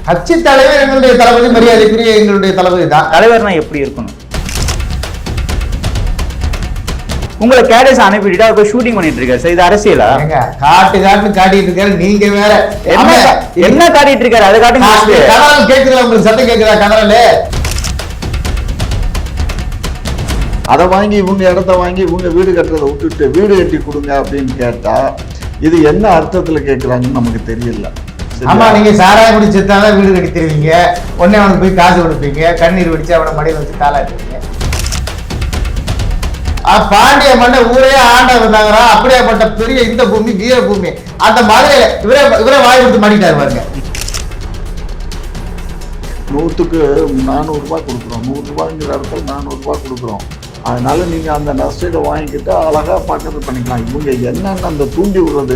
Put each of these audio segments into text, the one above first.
கட்சி தலைவர் எங்களுடைய தளபதி, மரியாதைக்குரிய எங்களுடைய தளபதி தான். தலைவர்னா எப்படி இருக்கணும்? உங்களை கேடஸ் அனுப்பிட்டு அவர் போய் ஷூட்டிங் பண்ணிட்டு இருக்காரு சார், இது அரசியலா? காட்டிட்டு இருக்காரு. நீங்க வேற என்ன காட்டிட்டு இருக்காரு? அதை காட்டுங்க. கனரல் கேக்குதா உங்களுக்கு? சத்தம் கேக்குதா கனரல்? அதை வாங்கி இவங்க இடத்த வாங்கி இவங்க வீடு கட்டுறதை விட்டுட்டு வீடு கட்டி கொடுங்க அப்படின்னு கேட்டா இது என்ன அர்த்தத்துல கேட்கறாங்கன்னு நமக்கு தெரியல. ஆமா, நீங்க சாராயம் குடி செத்தாதான் வீடு கட்டி தருவீங்க, உடனே அவனுக்கு போய் காசு கொடுப்பீங்க, கண்ணீர் வெடிச்சு அவனை மடியில் வச்சு தாளாட்டுவீங்க. பாண்டிய மண்ண ஊரே ஆண்ட வந்தாங்கிறா, அப்படியேப்பட்ட பெரிய இந்த பூமி வீர பூமி. அந்த மதுரையில இவரே வாய் கொடுத்து மாட்டிட்டாரு பாருங்க. 100க்கு 400 ரூபாய் கொடுக்குறோம், 100 ரூபாய்ங்கிற இடத்துல 400 ரூபாய் கொடுக்குறோம். அதனால நீங்க அந்த நஷ்டத்தை வாங்கிக்கிட்டு அழகா பக்கத்து பண்ணிக்கலாம். இவங்க என்னென்ன அந்த தூண்டி விடுறது,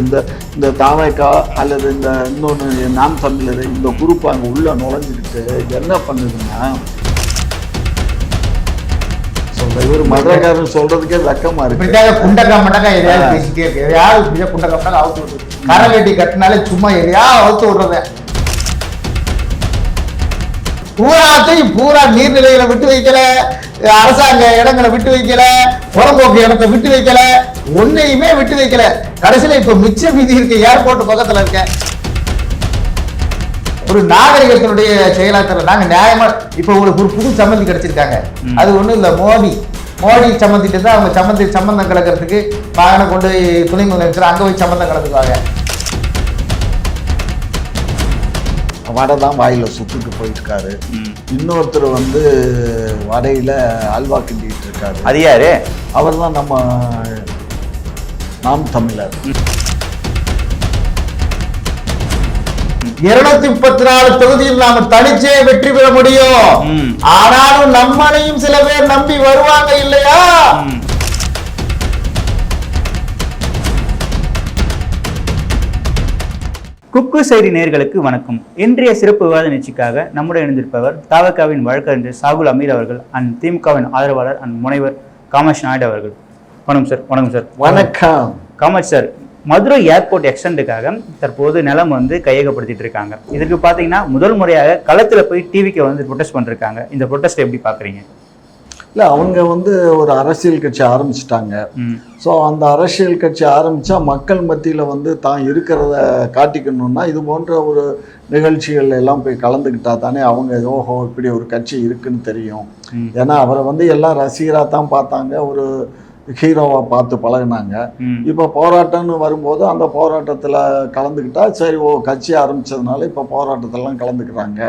இந்த தாமைக்கா அல்லது இந்த இன்னொன்று நாம் தமிழர் இந்த குரூப் அங்கே உள்ள நுழைஞ்சிக்கிட்டு என்ன பண்ணுதுன்னா, இவர் மதுரைக்காரன் சொல்றதுக்கே வெக்கமா இருக்கு. குண்டக்கா மண்டக்கா எதையாவது பேசிட்டே இருக்கு. எதையாவது குண்டக்கா மண்டக்கா அவுத்து விடுறது, கரை வெட்டி கட்டினாலே சும்மா எதையாவது அவுத்து விடுறத. பூராத்தையும் பூரா நீர்நிலைகளை விட்டு வைக்கல, அரசாங்க இடங்களை விட்டு வைக்கல, புறம்போக்கு இடத்தை விட்டு வைக்கல, ஒன்னையுமே விட்டு வைக்கல. கடைசியில இப்ப மிச்ச மீதி இருக்க ஏர்போர்ட் பக்கத்துல இருக்க ஒரு நாகரிகத்தினுடைய செயலாளர். நாங்க நியாயமா இப்ப உங்களுக்கு ஒரு புது சம்மந்தி கிடைச்சிருக்காங்க. அது ஒண்ணும் இல்ல, மோடி சம்மந்திட்டு தான் அவங்க சம்பந்தம் கலக்கிறதுக்கு வாகனம் கொண்டு துணை முதலமைச்சர் அங்க போய் சம்பந்தம் கலந்துக்குவாங்க. வடை தான் வாயில சுத்துட்டு போயிருக்காரு. இன்னொருத்தர் வடையில அல்வா கிண்டிட்டு இருக்காரு. அது யாரு? அவர் தான் நம்ம நாம் தமிழர். 234 தொகுதியில் நாம தனிச்சே வெற்றி பெற முடியும். ஆனாலும் நம்மளையும் சில பேர் நம்பி வருவாங்க இல்லையா? குக்கு செய்தி நேயர்களுக்கு வணக்கம். இன்றைய சிறப்பு விவாத நிகழ்ச்சிக்காக நம்முடைய இணைந்திருப்பவர் தாவகாவின் வழக்கறிஞர் சாகுல் அமீர் அவர்கள் அண்ட் திமுகவின் ஆதரவாளர் அண்ட் முனைவர் காமேஷ் நாயுடு அவர்கள். வணக்கம் சார். வணக்கம் சார். வணக்கம் காமேஷ் சார். மதுரை ஏர்போர்ட் எக்ஸ்டெண்டுக்காக தற்போது நிலம் கையகப்படுத்திட்டு இருக்காங்க. இதற்கு பார்த்தீங்கன்னா முதல் முறையாக களத்தில் போய் டிவிக்கு ப்ரொடெஸ்ட் பண்ணிருக்காங்க. இந்த ப்ரொடெஸ்ட் எப்படி பார்க்குறீங்க? இல்லை, அவங்க ஒரு அரசியல் கட்சி ஆரம்பிச்சிட்டாங்க. ஸோ அந்த அரசியல் கட்சி ஆரம்பித்தா மக்கள் மத்தியில் தான் இருக்கிறத காட்டிக்கணும்னா இது போன்ற ஒரு நிகழ்ச்சிகள் எல்லாம் போய் கலந்துக்கிட்டா தானே அவங்க ஓஹோ இப்படி ஒரு கட்சி இருக்குன்னு தெரியும். ஏன்னா அவரை எல்லாம் ரசிகராக தான் பார்த்தாங்க, ஒரு ஹீரோவாக பார்த்து பழகினாங்க. இப்போ போராட்டம்னு வரும்போது அந்த போராட்டத்தில் கலந்துக்கிட்டா சரி, கட்சி ஆரம்பித்ததுனால இப்போ போராட்டத்திலலாம் கலந்துக்கிறாங்க,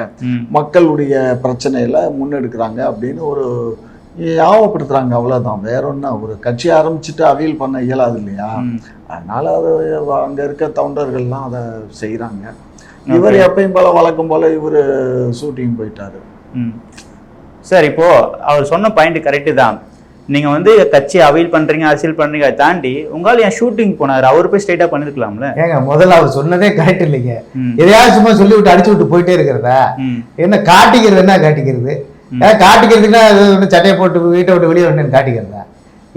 மக்களுடைய பிரச்சனையில் முன்னெடுக்கிறாங்க அப்படின்னு ஒரு ஞாபகப்படுத்துறாங்க. அவ்வளோதான், வேற ஒன்று. ஒரு கட்சி ஆரம்பிச்சுட்டு அவியல் பண்ண இயலாது இல்லையா? அதனால அது அங்கே இருக்க தொண்டர்கள்லாம் அதை செய்கிறாங்க. இவர் எப்பயும் போல வழக்கம் போல இவர் ஷூட்டிங் போயிட்டாரு. சார், இப்போ அவர் சொன்ன பாயிண்ட் கரெக்டு தான். நீங்க கட்சி அவியல் பண்றீங்க, அரசியல் பண்றீங்க, அதை தாண்டி உங்களால ஏன் ஷூட்டிங் போனாரு? அவர் போய் ஸ்ட்ரைட்டா பண்ணிருக்கலாம்ல. ஏங்க, முதல்ல அவர் சொன்னதே கரெக்ட் இல்லைங்க. எதையாவது சும்மா சொல்லி விட்டு அடிச்சு விட்டு போயிட்டே இருக்கிறதா? என்ன காட்டிக்கிறது? என்ன காட்டிக்கிறது? காட்டிக்கிறதுக்குன்னா சட்டையை போட்டு வீட்டை விட்டு வெளியே வந்து காட்டிக்கிறதா?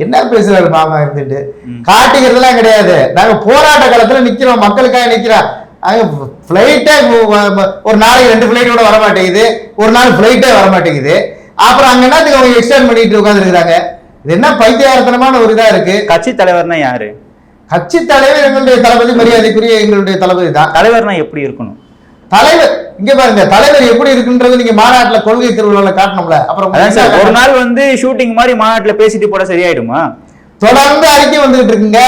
என்ன பேசுறாரு மாமா இருந்துட்டு? காட்டிக்கிறதுலாம் கிடையாது. நாங்க போராட்ட காலத்துல நிக்கிறோம், மக்களுக்காக நிக்கிறோம். ஃபிளைட்டே ஒரு நாளைக்கு 2 ஃபிளைட் கூட வரமாட்டேங்குது, ஒரு நாள் ஃபிளைட்டே வரமாட்டேங்குது. அப்புறம் அங்க என்னத்துக்கு அவங்க எக்ஸ்டெண்ட் பண்ணிட்டு உட்கார்ந்து இருக்கிறாங்க? இது என்ன பைத்தியார்த்தனமான ஒரு இதா இருக்கு. கட்சி தலைவர்னா யாரு? கட்சி தலைவர் எங்களுடைய தளபதி, மரியாதைக்குரிய எங்களுடைய தளபதி தான். தலைவர்னா எப்படி இருக்கணும்? தலைவர் இங்க பாருங்க, தலைவர் எப்படி இருக்குன்றது நீங்க மாநாட்டுல கொள்கை திருவிழாவில் காட்டணும்ல. அப்புறம் ஒரு நாள் ஷூட்டிங் மாதிரி மாநாட்டுல பேசிட்டு போட சரியாயிடுமா? தொடர்ந்து அறிக்கை வந்துட்டு இருக்குங்க.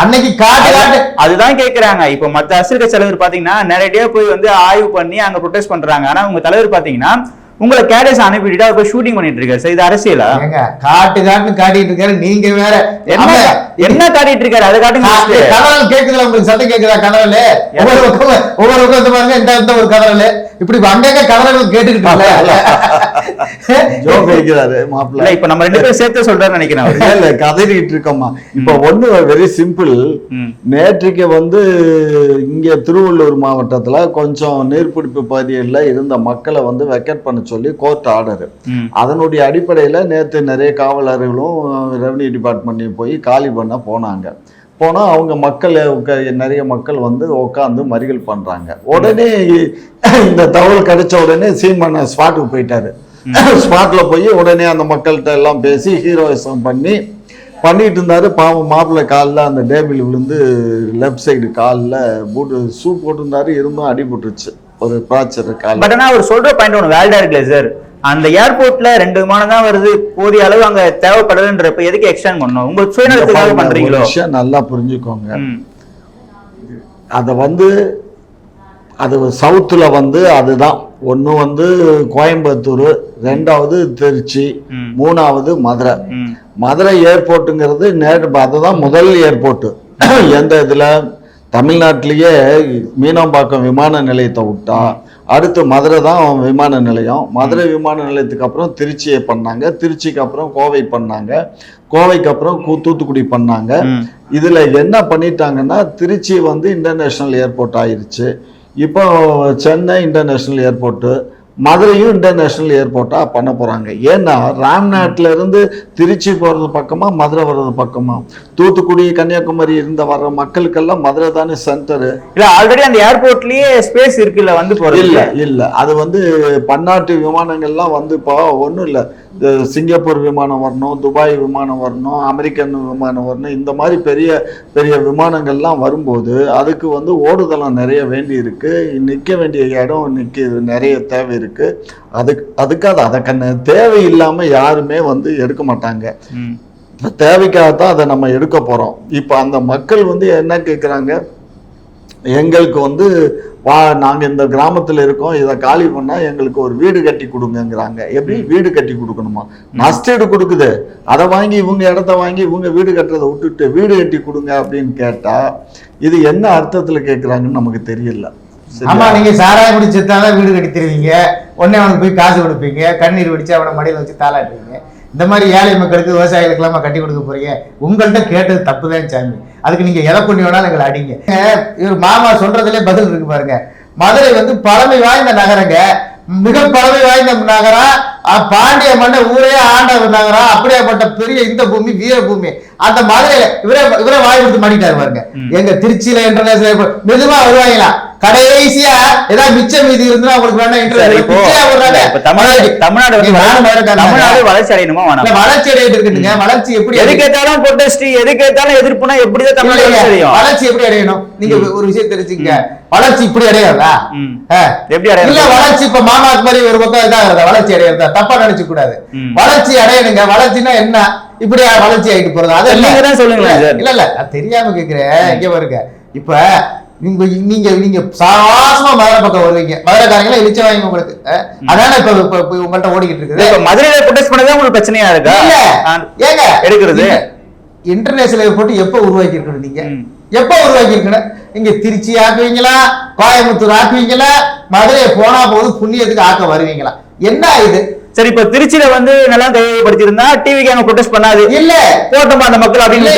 அன்னைக்கு காட்டு அதுதான் கேக்குறாங்க. இப்ப மத்த அரசியல் கட்சி தலைவர் பாத்தீங்கன்னா நேரடியா போய் ஆய்வு பண்ணி அங்க ப்ரொடெஸ்ட் பண்றாங்க. ஆனா உங்க தலைவர் பாத்தீங்கன்னா உங்களை கேடஸ் அனுப்பிட்டு அவர் போய் ஷூட்டிங் பண்ணிட்டு இருக்காரு. சார், இது அரசியலா? காட்டிட்டு இருக்காரு. நீங்க வேற என்ன காட்டிட்டு இருக்காரு? அதை காட்டுங்க. கனரல் கேக்குதுல உங்களுக்கு? சத்தம் கேக்குதா கனரல்? ஒவ்வொரு பக்கம் பாருங்க, இந்த ஒரு கனரல் இப்படி அங்கங்க கனரல் கேட்டுக்கிட்டு மாப்பிள்ள. இப்ப நம்ம 2 பேரும் சேர்த்து சொல்றாரு நினைக்கிறேன். கதறிட்டு இருக்கோமா? இப்ப ஒண்ணு வெரி சிம்பிள். நேற்றுக்கு இங்க திருவள்ளூர் மாவட்டத்துல கொஞ்சம் நீர்பிடிப்பு பகுதியில் இருந்த மக்களை வெக்கெட் பண்ண சொல்லி கோர்ட் ஆர்டர். அதனுடைய அடிப்படையில நேற்று நிறைய காவலர்களும் ரெவன்யூ டிபார்ட்மெண்ட்டையும் போய் காலி பண்ண போனாங்க. போனால் அவங்க மக்கள் நிறைய மக்கள் வந்து உட்காந்து மறியல் பண்ணுறாங்க. உடனே இந்த தகவல் கிடைச்ச உடனே சீமான் ஸ்பாட்டுக்கு போயிட்டாரு. ஸ்பாட்டில் போய் உடனே அந்த மக்கள்கிட்ட எல்லாம் பேசி ஹீரோயிசம் பண்ணிட்டு இருந்தாரு. பாவம் மாப்பிள்ளை காலில் அந்த டேபிள் விழுந்து லெஃப்ட் சைடு காலில் ஷூ போட்டிருந்தாரு, இருந்தும் அடிபட்டுருச்சு, ஒரு பிராக்சர் கால். பட் ஆனால் அவர் சொல்ற பாயிண்ட் ஒன்று வேலிடா இருக்குல்ல சார், அந்த ஏர்போர்ட்ல 2 விமானம் தான் வருது, போதிய அளவு அங்க தேவைப்படுதுன்றப்ப எதுக்கு எக்ஸ்டெண்ட் பண்ணணும்? உங்க சுயநலத்துக்காக பண்றீங்களோ? விஷயம் நல்லா புரிஞ்சுக்கோங்க. அதை வந்து அது சவுத்துல வந்து அதுதான் ஒன்று வந்து கோயம்புத்தூர், 2வது திருச்சி, 3வது மதுரை. மதுரை ஏர்போர்ட்டுங்கிறது அதுதான் முதல் ஏர்போர்ட்டு. எந்த இதில் தமிழ்நாட்டிலேயே மீனம்பாக்கம் விமான நிலையத்தை விட்டா அடுத்து மதுரை தான் விமான நிலையம். மதுரை விமான நிலையத்துக்கு அப்புறம் திருச்சியை பண்ணாங்க, திருச்சிக்கு அப்புறம் கோவை பண்ணாங்க, கோவைக்கு அப்புறம் தூத்துக்குடி பண்ணாங்க. இதில் என்ன பண்ணிட்டாங்கன்னா திருச்சி வந்து இன்டர்நேஷ்னல் ஏர்போர்ட் ஆயிடுச்சு. இப்போ சென்னை இன்டர்நேஷ்னல் ஏர்போர்ட்டு, மதுரையும் இன்டர்நேஷ்னல் ஏர்போர்ட்டாக பண்ண போகிறாங்க. ஏன்னா ராம்நாட்டில் இருந்து திருச்சி போகிறது பக்கமா மதுரை வர்றது பக்கமா? தூத்துக்குடி கன்னியாகுமரி இருந்த வர்ற மக்களுக்கெல்லாம் மதுரை தானே சென்டரு. இல்லை ஆல்ரெடி அந்த ஏர்போர்ட்லேயே ஸ்பேஸ் இருக்குல்ல வந்து போகிறது? இல்லை அது வந்து பன்னாட்டு விமானங்கள்லாம் வந்து இப்போ ஒன்றும் இல்லை, சிங்கப்பூர் விமானம் வரணும், துபாய் விமானம் வரணும், அமெரிக்கன் விமானம் வரணும், இந்த மாதிரி பெரிய பெரிய விமானங்கள்லாம் வரும்போது அதுக்கு வந்து ஓடுதளம் நிறைய வேண்டி இருக்கு, நிற்க வேண்டிய இடம் நிறைய தேவை இருக்கு. அதுக்காக அதை தேவையில்லாமல் யாருமே வந்து எடுக்க மாட்டாங்க. தேவைக்காகத்தான் அதை நம்ம எடுக்க போறோம். இப்போ அந்த மக்கள் வந்து என்ன கேட்குறாங்க, எங்களுக்கு வந்து நாங்கள் இந்த கிராமத்தில் இருக்கோம், இதை காலி பண்ணால் எங்களுக்கு ஒரு வீடு கட்டி கொடுங்கிறாங்க. எப்படி வீடு கட்டி கொடுக்கணுமா? நஷ்டீடு கொடுக்குது, அதை வாங்கி இவங்க இடத்த வாங்கி இவங்க வீடு கட்டுறதை விட்டுட்டு வீடு கட்டி கொடுங்க அப்படின்னு கேட்டால் இது என்ன அர்த்தத்தில் கேட்குறாங்கன்னு நமக்கு தெரியல. ஆமா, நீங்க சாராயம் குடிச்சுதான் வீடு கட்டி தருவீங்க, உடனே அவனுக்கு போய் காசு கொடுப்பீங்க, கண்ணீர் வடிச்சு அவனை மடியில் வச்சு தாளாட்டுவீங்க. இந்த மாதிரி ஏழை மக்களுக்கு விவசாயிகளுக்கெல்லாமா கட்டி கொடுக்க போறீங்க? உங்கள்கிட்ட கேட்டது தப்புதான் சாமி, அதுக்கு நீங்க எதை கொண்டு வேணாலும் எங்களை அடிங்க. இவர் மாமா சொல்றதுல பதில் இருக்கு பாருங்க. மதுரை வந்து பழமை வாய்ந்த நகரங்க, மிக பழமை வாய்ந்த நகரம், பாண்டிய மன்ன ஊரே ஆண்ட நகரம், அப்படியேப்பட்ட பெரிய இந்த பூமி வீர பூமி. அந்த மதுரையில இவரே வாய் கொடுத்து மாட்டிட்டாரு பாருங்க. எங்க திருச்சியில இன்டர்நேஷனல் மெதுவா வருவாங்களா, கடைசியா ஏதாவது மிச்சம் மீதி இருந்தா உங்களுக்கு தமிழ்நாடு வளர்ச்சி அடையணுமா? வளர்ச்சி அடையிட்டு இருக்குங்க. வளர்ச்சி எப்படி? எது கேட்டாலும் ப்ரொடெஸ்ட், எது கேட்டாலும் எதிர்ப்புனா எப்படிதான் தமிழ்நாடு வளர்ச்சி எப்படி அடையணும்? நீங்க ஒரு விஷயம் தெரிஞ்சுங்க, வளர்ச்சி இப்படி அடையாதா? எப்படி அடையாது? இல்ல வளர்ச்சி இப்ப மாமாக்கு மாதிரி ஒரு பக்கம் இதாகிறதா வளர்ச்சி அடையாதா? தப்பா நினைச்சு கூடாது. வளர்ச்சி அடையணுங்க. வளர்ச்சினா என்ன? இப்படி வளர்ச்சி ஆகிட்டு போறது அது சொல்லுங்களேன். இல்ல இல்ல தெரியாம கேக்குறேன். இங்க பாருங்க, இப்ப நீங்க நீங்க சாசமா மதுரை பக்கம் வருவீங்க, மதுரைக்காரங்களா இழிச்ச வாங்கி உங்களுக்கு. அதான இப்ப உங்கள்ட்ட ஓடிக்கிட்டு இருக்குது. மதுரையில ப்ரொடெஸ்ட் பண்ணதே உங்களுக்கு பிரச்சனையா இருக்கா? ஏங்க எடுக்கிறது இன்டர்நேஷனல் ஏர்போர்ட் எப்ப உருவாக்கி இருக்கணும்? நீங்க எப்ப உருவாக்கி இருக்கணும்? இங்க திருச்சி ஆக்குவீங்களா, கோயம்புத்தூர் ஆக்குவீங்களா, மதுரையை போனா போது புண்ணியத்துக்கு ஆக்க வருவீங்களா? என்ன இது? சரி, இப்ப திருச்சியில வந்து நல்லா கையப்படுத்திருந்தா டிவிக்கு அங்க ப்ரொடெஸ்ட் பண்ணாது, இல்ல போட்டோம் அந்த மக்கள் அப்படின்னு.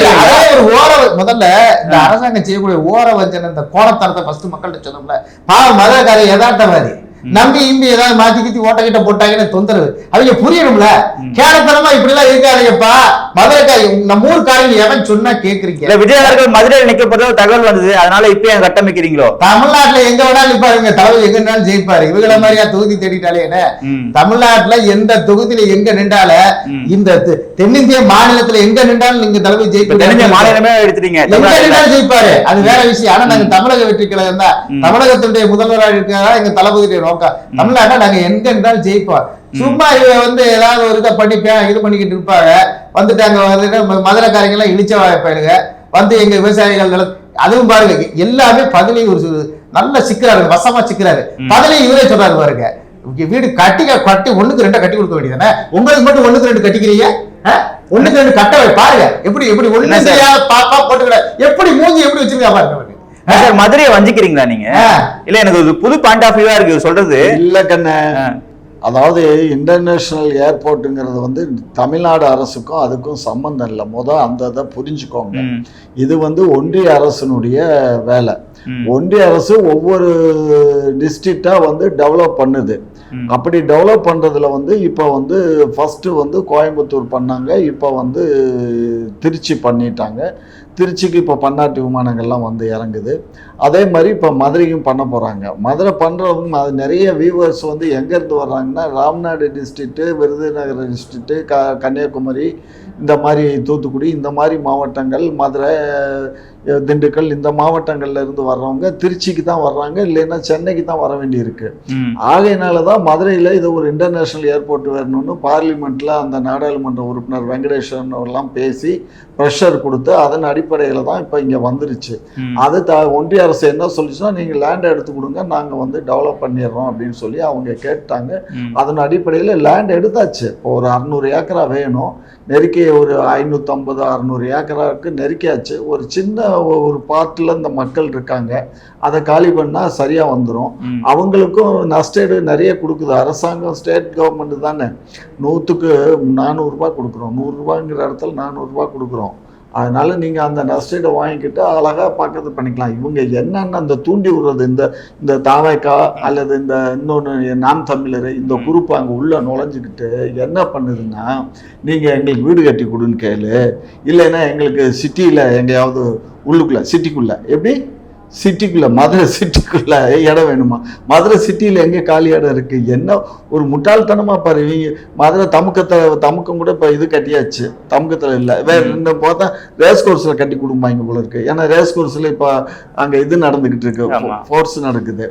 ஒரு ஓர முதல்ல இந்த அரசாங்கம் செய்யக்கூடிய ஓர வஞ்சனை, இந்த கோணத்தரத்தை ஃபர்ஸ்ட் மக்கள்கிட்ட சொன்னோம்ல. பாவம் மதுரைக்காரர் யதார்த்தவாதி, நம்பி இம்பி ஏதாவது மாத்தி கித்தி ஓட்ட கிட்ட போட்டாங்கன்னு தொந்தரவு. அவங்க புரியணும்ல, கேரத்தனமா இப்படி எல்லாம் இருக்காதீங்கப்பா. மதுரைக்காரி நம்ம ஊருக்காரங்க எவன் சொன்னா கேக்குறீங்க? விஜயநகர்கள் மதுரையில் நிக்கப்பட்ட தகவல் வந்தது, அதனால இப்ப என் கட்டமைக்கிறீங்களோ? தமிழ்நாட்டுல எங்க வேணாலும் நிப்பாருங்க, தலைவர் எங்க நின்னாலும் ஜெயிப்பாரு. இவங்கள மாதிரியா தொகுதி தேடிட்டாலே என்ன? தமிழ்நாட்டுல எந்த தொகுதியில எங்க நின்றால, இந்த தென்னிந்திய மாநிலத்துல எங்க நின்றாலும் நீங்க தலைவர் ஜெயிப்பாரு. மாநிலமே எடுத்துட்டீங்க, எங்க நின்றாலும் ஜெயிப்பாரு, அது வேற விஷயம். ஆனா நாங்க தமிழக வெற்றி கழகம் தான், தமிழகத்தினுடைய முதல்வராக இருக்கிறதா எங்க தளபதியுடைய நோக்கம். தமிழ்நாட்டில் நாங்க எங்க இருந்தாலும் ஜெயிப்போம். சும்மா இவ வந்து ஏதாவது ஒரு இதை பண்ணிப்பேன் இது பண்ணிக்கிட்டு இருப்பாங்க. வந்துட்டாங்க மதுரைக்காரங்க எல்லாம் இழிச்ச வாய்ப்பாடுங்க வந்து எங்க விவசாயிகள். அதுவும் பாருங்க, எல்லாமே பதிலை ஒரு நல்ல சிக்கிறாரு, வசமா சிக்கிறாரு. பதிலை இவரே சொல்றாரு பாருங்க, வீடு கட்டி 1க்கு 2 கட்டி கொடுக்க வேண்டியதானே? உங்களுக்கு மட்டும் 1க்கு 2 கட்டிக்கிறீங்க, 1க்கு 2 கட்ட பாருங்க. எப்படி எப்படி ஒண்ணு பாப்பா போட்டுக்கிற எப்படி மூஞ்சி எப்படி வச்சிருக்கா பாருங்க. மதுரையை வஞ்சிக்கிறீங்களா நீங்க? இல்ல எனக்கு ஒரு புது பாயிண்ட் ஆஃப் வியூவா இருக்கு சொல்றது. இல்ல கண்ண, அதாவது இன்டர்நேஷனல் ஏர்போர்ட்டுங்கிறது வந்து தமிழ்நாடு அரசுக்கும் அதுக்கும் சம்பந்தம் இல்லை. அந்த இதை புரிஞ்சுக்கோங்க. இது வந்து ஒன்றிய அரசினுடைய வேலை. ஒன்றிய அரசு ஒவ்வொரு டிஸ்ட்ரிக்டா வந்து டெவலப் பண்ணுது. அப்படி டெவலப் பண்றதுல வந்து இப்போ வந்து ஃபர்ஸ்ட் வந்து கோயம்புத்தூர் பண்ணாங்க, இப்போ வந்து திருச்சி பண்ணிட்டாங்க. திருச்சிக்கு இப்போ பன்னாட்டு விமானங்கள்லாம் வந்து இறங்குது. அதே மாதிரி இப்போ மதுரையும் பண்ண போகிறாங்க. மதுரை பண்ணுறவங்க அது நிறைய வியூவர்ஸ் வந்து எங்கேருந்து வர்றாங்கன்னா ராம்நாடு டிஸ்ட்ரிக்ட்டு, விருதுநகர் டிஸ்ட்ரிக்ட்டு, கன்னியாகுமரி, இந்த மாதிரி தூத்துக்குடி, இந்த மாதிரி மாவட்டங்கள், மதுரை, திண்டுக்கல், இந்த மாவட்டங்கள்ல இருந்து வர்றவங்க திருச்சிக்கு தான் வர்றாங்க, இல்லைன்னா சென்னைக்கு தான் வர வேண்டியிருக்கு. ஆகையினால தான் மதுரையில் இது ஒரு இன்டர்நேஷ்னல் ஏர்போர்ட் வரணும்னு பார்லிமெண்ட்டில் அந்த நாடாளுமன்ற உறுப்பினர் வெங்கடேஸ்வரன் அவர்லாம் பேசி ப்ரெஷர் கொடுத்து அதன் அடிப்படையில் தான் இப்போ இங்கே வந்துருச்சு. அது ஒன்றிய அரசு என்ன சொல்லிச்சுன்னா, நீங்கள் லேண்டை எடுத்து கொடுங்க, நாங்கள் வந்து டெவலப் பண்ணிடுறோம் அப்படின்னு சொல்லி அவங்க கேட்டாங்க. அதன் அடிப்படையில் லேண்ட் எடுத்தாச்சு. இப்போ ஒரு 600 ஏக்கரா வேணும், நெருக்கி ஒரு 550-600 ஏக்கராவுக்கு நெருக்கியாச்சு. ஒரு சின்ன ஒரு பார்ட்டில் இந்த மக்கள் இருக்காங்க, அதை காலி பண்ணால் சரியாக வந்துடும். அவங்களுக்கும் நஷ்டேடு நிறைய கொடுக்குது அரசாங்கம், ஸ்டேட் கவர்மெண்ட் தானே. 100க்கு 400 ரூபாய் கொடுக்குறோம், 100 ரூபாங்கிற இடத்துல 400 ரூபாய் கொடுக்குறோம். அதனால நீங்கள் அந்த நஷ்டீடை வாங்கிக்கிட்டு அழகாக பார்க்கறது பண்ணிக்கலாம். இவங்க என்னென்ன அந்த தூண்டி விடுறது, இந்த தாவைக்கா அல்லது இந்த இன்னொன்று நாம் தமிழர், இந்த குரூப் அங்கே உள்ளே நுழைஞ்சிக்கிட்டு என்ன பண்ணுதுன்னா, நீங்கள் எங்களுக்கு வீடு கட்டி கொடுன்னு கேளு, இல்லைன்னா எங்களுக்கு சிட்டியில் எங்கேயாவது உள்ளுக்குள்ளே சிட்டிக்குள்ளே, எப்படி சிட்டிக்குள்ளே, மதுரை சிட்டிக்குள்ளே இடம் வேணுமா? மதுரை சிட்டியில் எங்கே காலி இடம் இருக்குது? என்ன ஒரு முட்டாள்தனமாக பாரு. இவங்க மதுரை தமுக்கம் கூட இப்போ இது கட்டியாச்சு, தமுக்கத்தில் இல்லை, வேறு ரெண்டு பார்த்தா ரேஸ் கோர்ஸில் கட்டி கொடுப்பாங்க போல இருக்குது. ஏன்னா ரேஸ் கோர்ஸில் இப்போ அங்கே இது நடந்துக்கிட்டு இருக்கு, ஸ்போர்ட்ஸ் நடக்குது.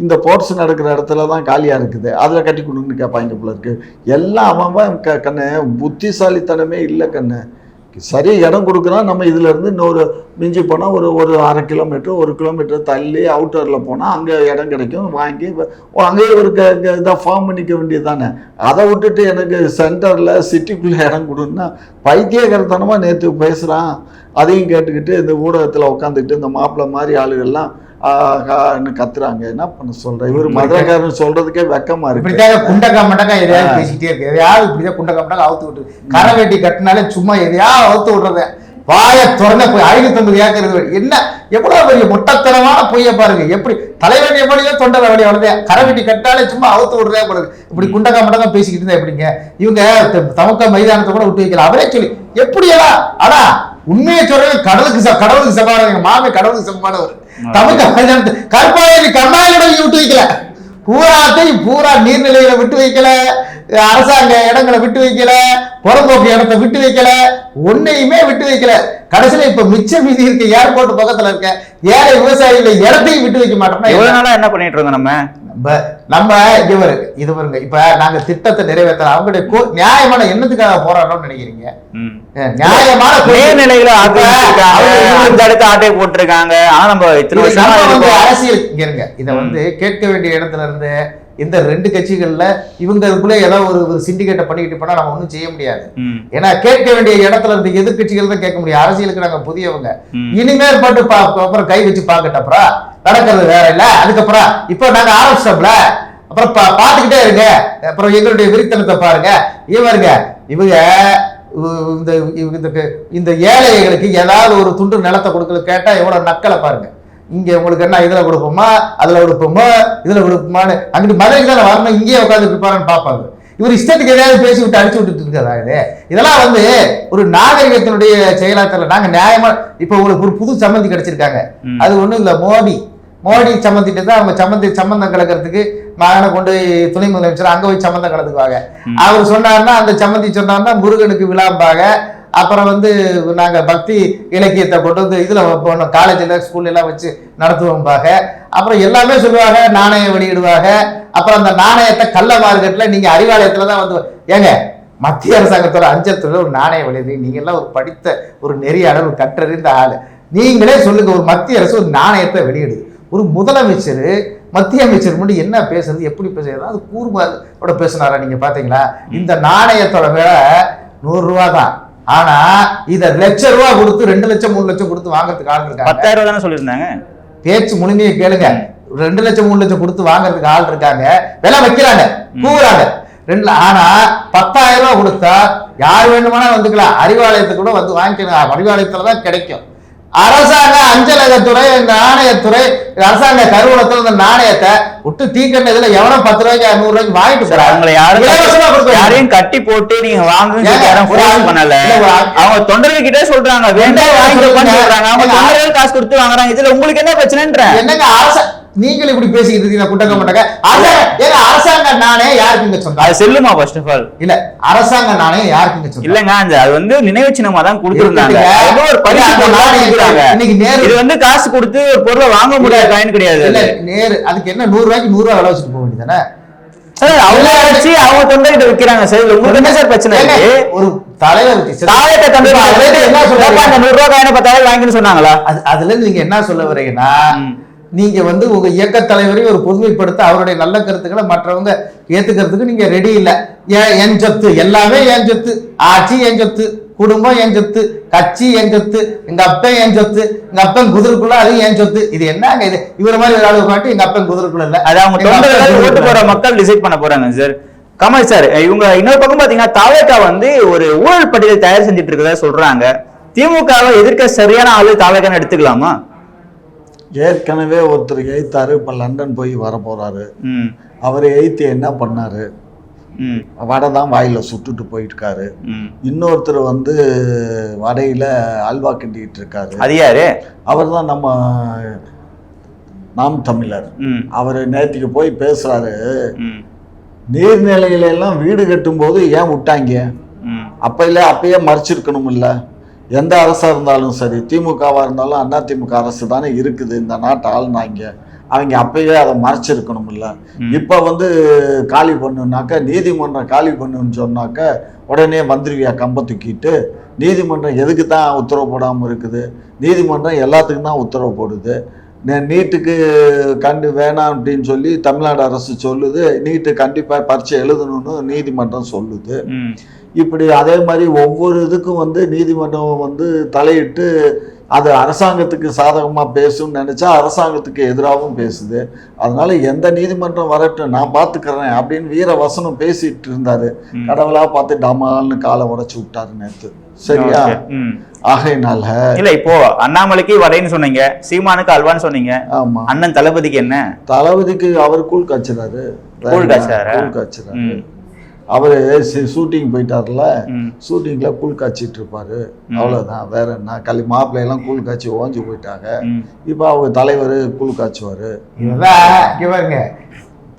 இந்த ஸ்போர்ட்ஸ் நடக்கிற இடத்துல தான் காலியாக இருக்குது, அதில் கட்டி கொடுன்னு கேட்பாங்க போல இருக்குது. எல்லாம் அவன் கண்ணு புத்திசாலித்தனமே இல்லை கண்ணு. சரி இடம் கொடுக்குறான், நம்ம இதிலேருந்து இன்னொரு மிஞ்சி போனால் ஒரு 1/2 கிலோமீட்டர் 1 கிலோமீட்டர் தள்ளி அவுட்டரில் போனால் அங்கே இடம் கிடைக்கும், வாங்கி அங்கேயே ஒரு இதாக ஃபார்ம் பண்ணிக்க வேண்டியது தானே. அதை விட்டுட்டு எனக்கு சென்டரில் சிட்டிக்குள்ளே இடம் கொடுன்னா பைத்தியகரத்தனமாக நேற்று பேசுகிறான். அதையும் கேட்டுக்கிட்டு இந்த ஊடகத்தில் உட்காந்துக்கிட்டு இந்த மாப்பிள்ளை மாதிரி ஆளுகள்லாம் கத்துறாங்க. என்ன பண்ண சொல்ற, இவர் மதுரைக்காரன் சொல்றதுக்கே வெக்கமா இருக்கு. இப்படிதான் குண்டக்கா மண்டக்கா எதையாவது பேசிக்கிட்டே இருக்கு, எதையாவது இப்படிதான் குண்டக்கா மண்டக்கா அவுத்து விட்டு கரை வெட்டி கட்டினாலே சும்மா எதையாவது அவுத்து விடுறத வாய திறந்த போய் 550 ஏக்கர் என்ன எவ்வளவு பெரிய மொட்டத்தனமான பொய்ய பாருங்க. எப்படி தலைவலி எப்படியோ தொண்டை வழி அவ்வளோதான், கரை வெட்டி கட்டாலே சும்மா அவுத்து விடுறதே போடுது. இப்படி குண்டக்கா மண்டக்கா பேசிக்கிட்டு இருந்தா எப்படிங்க? இவங்க தமக்க மைதானத்தை கூட விட்டு வைக்கல, அவரே சொல்லி எப்படியா. ஆனா உண்மையை சொல்றது கடவுளுக்கு சமமான, எங்க மாமே கடவுளுக்கு சமமானவர். தமிழக மைதானத்தை கற்பாயி கர்நாடகத்தில் விட்டு வைக்கல, பூரா நீர்நிலைகளை விட்டு வைக்கல, அரசாங்க இடங்களை விட்டு வைக்கல, புறம்போக்கு இடத்தை விட்டு வைக்கல, ஒன்னையுமே விட்டு வைக்கல. கடைசியில இப்ப மிச்ச மீதி இருக்க ஏர்போர்ட் பக்கத்துல இருக்க ஏழை விவசாயிகளை இடத்தையும் விட்டு வைக்க மாட்டோம்னா எவ்வளவு நாளா என்ன பண்ணிட்டு இருக்கோம் நம்ம இது பாருங்க. இப்ப நாங்க திட்டத்தை நிறைவேற்ற அவங்களுடைய நியாயமான எண்ணத்துக்காக போராடணும்னு நினைக்கிறீங்க? நியாயமான நிலையில ஆட்டை போட்டிருக்காங்க. ஆனா நம்ம அரசியல் இங்க இருங்க, இதை வந்து கேட்க வேண்டிய இடத்துல இருந்து இந்த 2 கட்சிகள்ல இவங்களுக்குள்ள ஏதாவது ஒரு சிண்டிகேட்டை பண்ணிக்கிட்டு போனா நம்ம ஒன்றும் செய்ய முடியாது. ஏன்னா கேட்க வேண்டிய இடத்துல இருந்து எதிர்கட்சிகள் தான் கேட்க முடியும். அரசியலுக்கு நாங்க புதியவங்க, இனிமேல் பாட்டு அப்புறம் கை வச்சு பார்க்கட்ட அப்புறம் நடக்கிறது வேற இல்ல. அதுக்கப்புறம் இப்போ நாங்க ஆரம்பிச்சோம்ல, அப்புறம் பார்த்துக்கிட்டே இருங்க, அப்புறம் எங்களுடைய விரித்தனத்தை பாருங்க. இவங்க இந்த ஏழைகளுக்கு ஏதாவது ஒரு துண்டு நிலத்தை கொடுக்கல கேட்டா எவ்வளவு நக்கலை பாருங்க. இங்க உங்களுக்கு என்ன இதுல கொடுப்போமா, அதுல கொடுப்போமா, இதுல கொடுப்போமான்னு அங்கிட்டு மதுரைக்கு தானே வரணும், இங்கேயே உட்காந்துட்டு இருப்பாருன்னு பார்ப்பாங்க. இவர் இஷ்டத்துக்கு எதையாவது பேசி விட்டு அடிச்சு விட்டுட்டு இருக்காதா? இதெல்லாம் வந்து ஒரு நாகரிகத்தினுடைய செயலாற்றல. நாங்க நியாயமா இப்ப உங்களுக்கு ஒரு புது சம்மந்தி கிடைச்சிருக்காங்க, அது ஒண்ணும் இல்ல, மோடி சம்மந்திட்டு தான் அவங்க சம்மந்தம் கலக்கிறதுக்கு மகனை கொண்டு துணை முதலமைச்சர் அங்க போய் சம்மந்தம் கலந்துக்குவாங்க. அவர் சொன்னார்னா அந்த சம்மந்தி சொன்னார்னா முருகனுக்கு விழாம்பாங்க. அப்புறம் வந்து நாங்க பக்தி இலக்கியத்தை கொண்டு வந்து இதுல போனோம், காலேஜ்ல ஸ்கூல்ல எல்லாம் வச்சு நடத்துவோம்பாங்க. அப்புறம் எல்லாமே சொல்லுவாங்க, நாணயம் வெளியிடுவாங்க. அப்புறம் அந்த நாணயத்தை கள்ள மார்க்கெட்ல நீங்க அறிவாலயத்துலதான் வந்து ஏங்க மத்திய அரசாங்கத்தோட அஞ்சல் துறையில ஒரு நாணயம் வெளியிடு. நீங்க எல்லாம் ஒரு படித்த ஒரு நெறியாளர், ஒரு கற்றறிந்த ஆளு, நீங்களே சொல்லுங்க, ஒரு மத்திய அரசு ஒரு நாணயத்தை வெளியிடுது. ஒரு முதலமைச்சர் மத்திய அமைச்சர் முன்னாடி என்ன பேசுறது, எப்படி பேசுறது, அது கூறுபாடு பேசினாரா? நீங்க பாத்தீங்களா? இந்த நாணயத்தோட விலை 100 ரூபா தான். ஆனா இத லட்சம் ரூபாய் கொடுத்து 2 லட்சம் 3 லட்சம் கொடுத்து வாங்குறதுக்கு ஆள் இருக்காங்க. 10,000 ரூபாய் தானே சொல்லியிருந்தாங்க. பேச்சு முழுமையை கேளுங்க. 2 லட்சம் 3 லட்சம் கொடுத்து வாங்குறதுக்கு ஆள் இருக்காங்க, விலை வைக்கிறாங்க, கூவுறாங்க. ஆனா 10,000 ரூபாய் கொடுத்தா யார் வேண்டுமானா வந்துக்கலாம், அறிவாலயத்துக்கு கூட வந்து வாங்கிக்கணும், அறிவாலயத்துலதான் கிடைக்கும். அரசாங்க அஞ்சலகத்துறை நாணயத்துறை அரசாங்க கருவூலத்துல இந்த நாணயத்தை விட்டு தீக்கண்ணதுல எவனோ 10 ரூபாய்க்கு 100 ரூபாய்க்கு வாங்கிட்டு சார் அவங்களை யாரையும் கட்டி போட்டு நீங்க வாங்கணும் பண்ணல. அவங்க தொண்டர்கள் கிட்டே சொல்றாங்க வேண்டாம் வாங்கிட்டு சொல்றாங்க. அவங்க தொண்டர்கள் காசு கொடுத்து வாங்குறாங்க. இதுல உங்களுக்கு என்ன பிரச்சனைன்ற? என்னங்க நீங்கள் இப்படி பேசிக்கிட்டு இருக்கீங்க குட்டக்க மாட்டாங்க. அரசாங்க நாணயம் யாருக்குங்க சொந்தம்? அது செல்லுமா? ஃபர்ஸ்ட் ஆஃப் ஆல் இல்ல, அரசாங்க நாணயம் யாருக்குங்க சொந்தம்? இல்லங்க, அது வந்து நினைவு சின்னமா தான் கொடுத்துருந்தாங்க. இது வந்து காசு கொடுத்து ஒரு பொருளை வாங்க முடியாத காயின் கிடையாது. இல்ல நேரு அதுக்கு என்ன 100 ரூபாய்க்கு 100 ரூபாய் விலை வச்சுட்டு போக வேண்டியதானே? அவங்க வச்சு அவங்க தொண்டர்கிட்ட விற்கிறாங்க சார். உங்களுக்கு என்ன சார் பிரச்சனை? ஒரு தலைவர் என்ன சொல்றாங்க? 100 ரூபாய் காயினை 10,000 வாங்கின்னு சொன்னாங்களா? அதுல இருந்து நீங்க என்ன சொல்ல வரீங்கன்னா, நீங்க வந்து உங்க இயக்க தலைவரையும் ஒரு பொதுமைப்படுத்த அவருடைய நல்ல கருத்துக்களை மற்றவங்க ஏத்துக்கிறதுக்கு நீங்க ரெடி இல்ல. என் சொத்து எல்லாமே என் சொத்து, ஆட்சி என் சொத்து, குடும்பம் என் சொத்து, கட்சி என் சொத்து, எங்க அப்பன் என் சொத்து, எங்க அப்பன் குதிரைக்குள்ள அது என் சொத்து. இது என்னங்க இது? இவர மாதிரி ஒரு ஆளு காட்டி எங்க அப்பன் குதிரைக்குள்ள இல்ல, அது அவங்க தொண்டர்கள் ஓட்டு போற மக்கள் டிசைட் பண்ண போறாங்க சார். கமல் சார், இவங்க இன்னொரு பக்கம் பாத்தீங்கன்னா தாவேகா வந்து ஒரு ஊழல் பட்டியல் தயார் செஞ்சுட்டு இருக்கிறதா சொல்றாங்க. திமுகவை எதிர்க்க சரியான ஆளு தாவேகான்னு எடுத்துக்கலாமா? ஏற்கனவே ஒருத்தர் எய்த்தாரு, இப்ப லண்டன் போய் வர போறாரு. அவர் எய்த்து என்ன பண்ணாரு? வடை தான் வாயில சுட்டுட்டு போயிருக்காரு. இன்னொருத்தர் வந்து வடையில அல்வா கிண்டிட்டு இருக்காரு. அது யாரு? அவர் தான் நம்ம நாம் தமிழர். அவர் நேற்றுக்கு போய் பேசுறாரு, நீர்நிலையில எல்லாம் வீடு கட்டும் போது ஏன் விட்டாங்க? அப்பயே மறைச்சிருக்கணும் இல்ல? எந்த அரசா இருந்தாலும் சரி, திமுகவா இருந்தாலும் அதிமுக அரசு தானே இருக்குது இந்த நாட்டை ஆளுனாங்க. அவங்க அப்பயே அதை மறைச்சிருக்கணும் இல்ல? இப்ப வந்து காலி பண்ணுனாக்க, நீதிமன்றம் காலி பண்ணுன்னு சொன்னாக்க உடனே வந்துருவியா கம்ப தூக்கிட்டு? நீதிமன்றம் எதுக்கு தான் உத்தரவு போடாமல் இருக்குது? நீதிமன்றம் எல்லாத்துக்கும் தான் உத்தரவு போடுது. நீட்டுக்கு வேணாம் அப்படின்னு சொல்லி தமிழ்நாடு அரசு சொல்லுது. நீட்டு கண்டிப்பாக பரீட்சை எழுதணும்னு நீதிமன்றம் சொல்லுது. இப்படி அதே மாதிரி ஒவ்வொரு இதுக்கும் வந்து நீதிமன்றம் வந்து தலையிட்டு அது அரசாங்கத்துக்கு சாதகமாக பேசும்னு நினச்சா அரசாங்கத்துக்கு எதிராகவும் பேசுது. அதனால எந்த நீதிமன்றம் வரட்டும், நான் பார்த்துக்கிறேன் அப்படின்னு வீர வசனம் பேசிட்டு இருந்தாரு. கடவுளாக பார்த்து டமால்னு காலை உடைச்சு விட்டாரு நேற்று. சரியா? ஆகையினால இல்ல, இப்போ அண்ணாமலைக்கு வடைன்னு சொன்னீங்க, சீமானுக்கு அல்வான்னு சொன்னீங்க. ஆமா, அண்ணன் தளபதிக்கு என்ன? தளபதிக்கு அவர் கூழ் காய்ச்சுறாரு. அவரு ஷூட்டிங் போயிட்டார்ல, ஷூட்டிங்ல கூழ் காய்ச்சிட்டு இருப்பாரு. அவ்வளவுதான், வேற என்ன? மாப்பிள்ளை எல்லாம் கூழ் காய்ச்சி ஓஞ்சு போயிட்டாங்க. இப்ப அவங்க தலைவர் கூழ் காய்ச்சுவாரு. பாருங்க,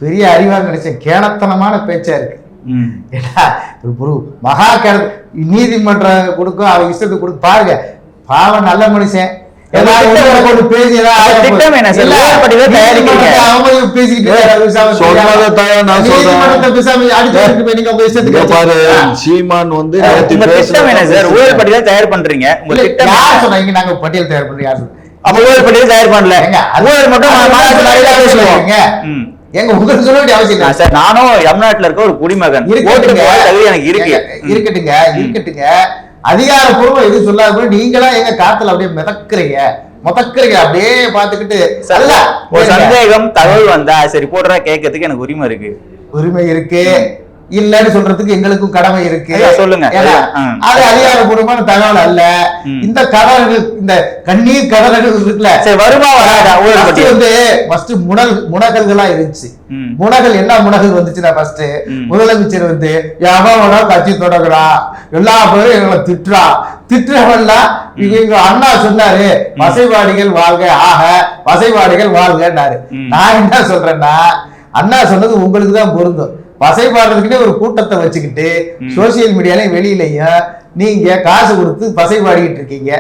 பெரிய அறிவாக நினைச்ச கேனத்தனமான பேச்சா இருக்கு. மகா நீதிமன்றம் கொடுக்கும், அவங்க இஷ்டத்துக்கு கொடுக்க பாருங்க. பாவம் நல்ல மனுஷன். சீமான் வந்து தயார் பண்றீங்க, நாங்க பட்டியல் தயார் பண்றோம். அப்ப ஊழல் பட்டியல் தயார் பண்ணல, எங்க உங்களுக்கு சொல்ல வேண்டிய அவசியம் இல்லை சார். நானும் தமிழ்நாட்டுல இருக்க ஒரு குடிமகன், எனக்கு இருக்கட்டுங்க. அதிகாரப்பூர்வம் எது சொல்லாத நீங்களா எங்க காத்துல அப்படியே மிதக்குறீங்க அப்படியே பாத்துக்கிட்டு. ஒரு சந்தேகம் தகவல் வந்தா சரி போடுறா கேட்கறதுக்கு எனக்கு உரிமை இருக்கு. இல்லன்னு சொல்றதுக்கு எங்களுக்கும் கடமை இருக்கு. சொல்லுங்க. அது அதிகாரப்பூர்வமான தகவல் அல்ல. இந்த கடல்கள், இந்த கண்ணீர் கடல்கள் இருக்குல்ல, வருமா வராதா? வந்து முனகல்களா இருந்துச்சு. முனகல் என்ன முனகல் வந்துச்சுன்னா, ஃபர்ஸ்ட் முதலமைச்சர் வந்து எவனோட கட்சி தொடங்குறா, எல்லா பேரும் எங்களை திட்டுறவெல்லாம் எங்க அண்ணா சொன்னாரு, வசைவாடிகள் வாழ்க, ஆக வசைவாடிகள் வாழ்கன்னாரு. நான் என்ன சொல்றேன்னா, அண்ணா சொன்னது உங்களுக்கு தான் பொருந்தும். பசைபாடுறதுக்குன்னே ஒரு கூட்டத்தை வச்சுக்கிட்டு சோசியல் மீடியாலையும் வெளியிலையும் நீங்க காசு கொடுத்து பசைபாடிக்கிட்டு இருக்கீங்க.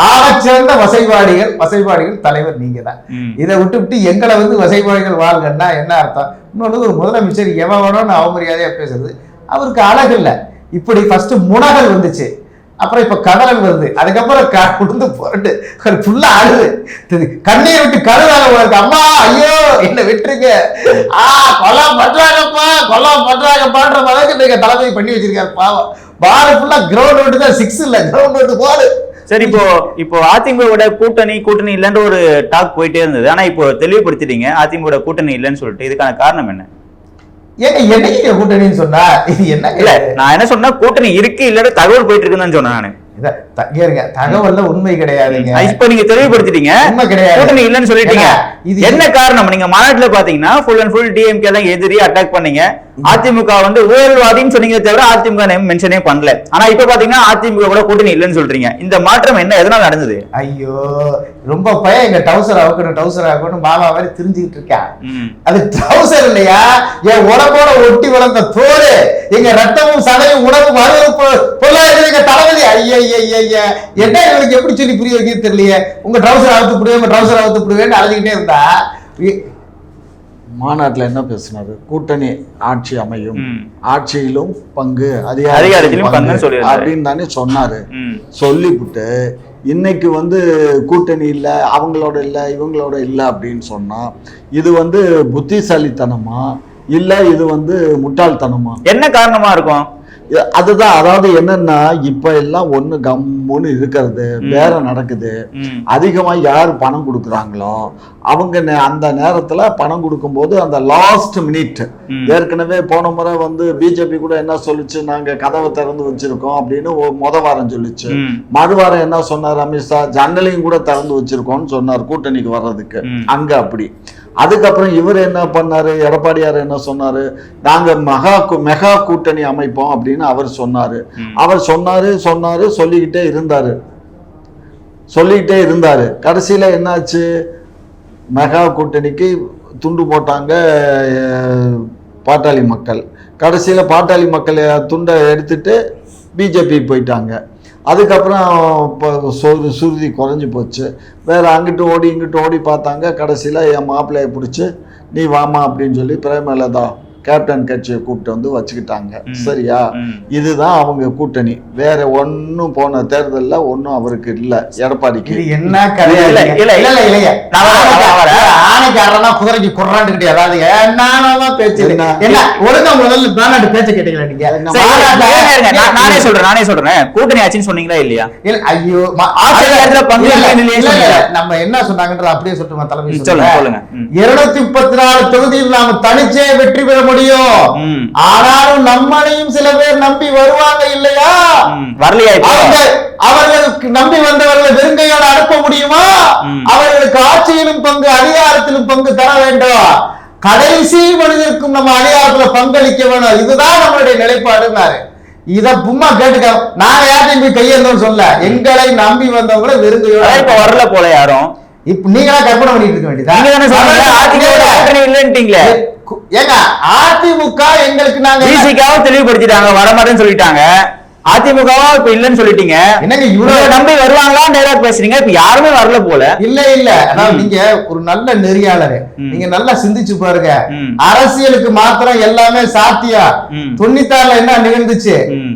ஆகச்சிறந்த வசைபாடிகள் தலைவர் நீங்க தான். இதை விட்டு எங்களை வந்து வசைபாடிகள் வாழ்கன்னா என்ன அர்த்தம்? இன்னொன்று, ஒரு முதலமைச்சர் எவனோன்னு அவமரியாதையா பேசுறது அவருக்கு அழகு இல்லை. இப்படி ஃபர்ஸ்ட் முனகல் வந்துச்சு, அப்புறம் இப்ப கடல் வருது, அதுக்கப்புறம் குடுந்து போட்டு ஃபுல்லா அழுது கண்ணீர் விட்டு கழுவாங்க உங்களுக்கு. அம்மா ஐயோ என்ன விட்டுருங்க, கொலை பண்றாங்கப்பான்ற மாதிரி நீங்க தளபதி பண்ணி வச்சிருக்காரு. பாவம், பால் ஃபுல்லா கிரவுண்ட் விட்டு தான், 6 இல்ல கிரவுண்ட் விட்டு போடு. சரி, இப்போ அதிமுக கூட்டணி இல்லைன்ற ஒரு டாக் போயிட்டே இருந்தது. ஆனா இப்போ தெளிவுபடுத்திட்டீங்க அதிமுக கூட்டணி இல்லைன்னு சொல்லிட்டு. இதுக்கான காரணம் என்ன? என்னைக்கு கூட்டணின்னு சொன்னா இது என்ன? இல்ல, நான் என்ன சொன்னா கூட்டணி இருக்கு இல்ல தகவல் போயிட்டு இருக்குன்னு சொன்னேன் நானு. தகவல்ல உண்மை கிடையாதுங்க. இப்ப நீங்க தெளிவுபடுத்திட்டீங்க, உண்மை கிடையாது, கூட்டணி இல்லைன்னு சொல்லிட்டீங்க. இது என்ன காரணம்? நீங்க மாநாட்டுல பாத்தீங்கன்னா ஃபுல் அண்ட் ஃபுல் டிஎம்கே தான் எதிரி அட்டாக் பண்ணீங்க. அதிமுக வந்து ஊழல்வாதின்னு சொன்னீங்க தவிர அதிமுக மென்ஷனே பண்ணல. ஆனா இப்ப பாத்தீங்கன்னா அதிமுக கூட கூட்டணி இல்லைன்னு சொல்றீங்க. இந்த மாற்றம் என்ன, எதனால நடந்தது? ஐயோ, ரொம்ப பயம். எங்க டவுசர் ஆகணும் மாமா மாதிரி தெரிஞ்சுக்கிட்டு இருக்கேன். அது டவுசர் இல்லையா, என் உடம்போட ஒட்டி வளர்ந்த தோடு, எங்க ரத்தமும் சதையும் உணவு பொருளாதார தளபதி. ஐயா, என்ன இவனுக்கு எப்படி சொல்லி புரிய வைக்க தெரியலையே. உங்க டவுசர் அவுத்து புடுவேன்னு அழைஞ்சிக்கிட்டே இருந்தா. மாநாட்டில் என்ன பேசினாரு? கூட்டணி ஆட்சி அமையும், ஆட்சியிலும் பங்கு, அதிகாரத்திலும் பங்கு அப்படின்னு தானே சொன்னாரு. சொல்லிவிட்டு இன்னைக்கு வந்து கூட்டணி இல்லை, அவங்களோட இல்லை, இவங்களோட இல்லை அப்படின்னு சொன்னா இது வந்து புத்திசாலித்தனமா இல்லை இது வந்து முட்டாள்தனமா? என்ன காரணமா இருக்கும்? அதுதான், அதாவது என்னன்னா இப்ப எல்லாம் ஒண்ணு கம்முன்னு இருக்கிறது வேற நடக்குது. அதிகமா யார் பணம் கொடுக்குறாங்களோ அவங்க அந்த நேரத்துல பணம் கொடுக்கும் போது அந்த லாஸ்ட் மினிட், ஏற்கனவே போன முறை வந்து பிஜேபி கூட என்ன சொல்லுச்சு, நாங்க கதவை திறந்து வச்சிருக்கோம் அப்படின்னு வாரம் சொல்லிச்சு. மறுவாரம் என்ன சொன்னார் அமித்ஷா, ஜன்னலையும் கூட திறந்து வச்சிருக்கோம்னு சொன்னார் கூட்டணிக்கு வர்றதுக்கு. அங்க அப்படி. அதுக்கப்புறம் இவர் என்ன பண்ணாரு, எடப்பாடியார் என்ன சொன்னாரு, நாங்க மெகா கூட்டணி அமைப்போம் அப்படின்னு அவர் சொன்னாரு. சொல்லிக்கிட்டே இருந்தாரு. கடைசியில என்னாச்சு, மெகா கூட்டணிக்கு துண்டு போட்டாங்க பாட்டாளி மக்கள். கடைசியில பாட்டாளி மக்கள் துண்டை எடுத்துட்டு பிஜேபி போயிட்டாங்க. அதுக்கப்புறம் இப்போ சுருதி குறைஞ்சி போச்சு. வேறு அங்கிட்டு ஓடி இங்கிட்டு ஓடி பார்த்தாங்க. கடைசியில் என் மாப்பிள்ளையை பிடிச்சி நீ வாமா அப்படின்னு சொல்லி பிரேமலதா கேப்டன் கட்சியை கூப்பிட்டு வந்து வச்சுக்கிட்டாங்க. சரியா? இதுதான் அவங்க கூட்டணி. வேற ஒன்னும் போன தேர்தல்ல ஒன்னும் அவருக்கு இல்ல எடப்பாடிக்கு. என்ன ஆணைக்காரனா குதிரைக்கு குர்றாண்டு, அதாவது என்ன பேச்சு என்ன ஒழுங்கா முதல்ல மாநாட்டு பேச்ச கேட்டீங்களா நீங்க? நானே சொல்றேன் கூட்டணி ஆச்சுன்னு சொன்னீங்களா இல்லையா? ஐயோ, நம்ம என்ன சொன்னாங்கன்ற அப்படியே சொல்லுங்க தலைமை சொல்லுங்க. 234 தொகுதியில் நாம தனிச்சே வெற்றி பெற முடியும். ஆனாலும் நம்மளையும் சில பேர் நம்பி வருவாங்க இல்லையா? வரலையா? அவர்களுக்கு நம்பி வந்தவர்களை வெறுங்கையோடு அனுப்ப முடியுமா? அவர்களுக்கு ஆட்சியிலும் பங்கு, அதிகாரத்திலும் பங்கு தர வேண்டும். கடைசி மனிதருக்கும் நம்ம அதிகாரத்துல பங்களிக்க வேணும். இதுதான் நம்மளுடைய நிலைப்பாடுனாரு. இத சும்மா கேட்டுக்க. நாங்க யார்ட்டையும் போய் கையெழுந்தோம் சொல்ல, எங்களை நம்பி வந்தவங்களை வெறுங்கையோட. இப்ப வரல போல யாரும். இப்ப நீங்களா கற்பனை பண்ணிட்டு இருக்க வேண்டியதா? ஏங்க அதிமுக எங்களுக்கு நாங்க தெளிவுபடுத்திட்டாங்க, வரமாட்டேன்னு சொல்லிட்டாங்க. அதிமுகவா இப்ப இல்லன்னு சொல்லிட்டீங்க. என்னங்க இவ்வளவு நம்பி வருவாங்களா டைலாக் பேசுறீங்க? இப்ப யாருமே வரல போல. இல்ல அதாவது நீங்க ஒரு நல்ல நெறியாளர், நீங்க நல்லா சிந்திச்சு பாருங்க. அரசியலுக்கு மாத்திரம் எல்லாமே சாத்தியா? 96ல என்ன நிகழ்ந்துச்சு?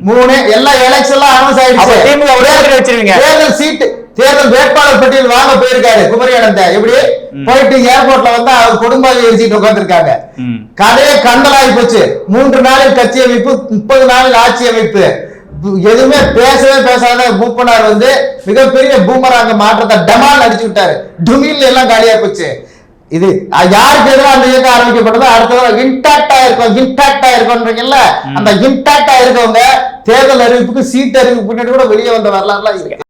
3 எல்லா எலெக்ஷன்லாம் அனௌன்ஸ் ஆயிடுச்சு. திமுக ஒரே இடத்துல வச்சிருவீங்க. தேர்தல் வேட்பாளர் பட்டியல் வாங்க போயிருக்காரு குமரியானந்த. எப்படி போயிட்டு ஏர்போர்ட்ல வந்து அவர் குடும்பத்தை வச்சுட்டு உட்காந்துருக்காங்க. கதையே கண்டலாகி போச்சு. 3 நாளில் கட்சி அமைப்பு, 30 நாளில் ஆட்சி அமைப்பு. எதுவுமே பேசவே பேசாத மூப்பனார் வந்து மிகப்பெரிய பூமராங்க மாற்றத்தை டமால் அடிச்சு விட்டாரு. டுமில் எல்லாம் காலியா போச்சு. இது யாருக்கு எதிராக அந்த இயக்கம் ஆரம்பிக்கப்பட்டதோ அடுத்த இன்டாக்டா இருக்கும்ன்றீங்கல்ல, அந்த இன்டாக்டா இருக்கவங்க தேர்தல் அறிவிப்புக்கு சீட் அறிவிப்பு பின்னாடி கூட வெளியே வந்த வரலாறுலாம் இருக்கு.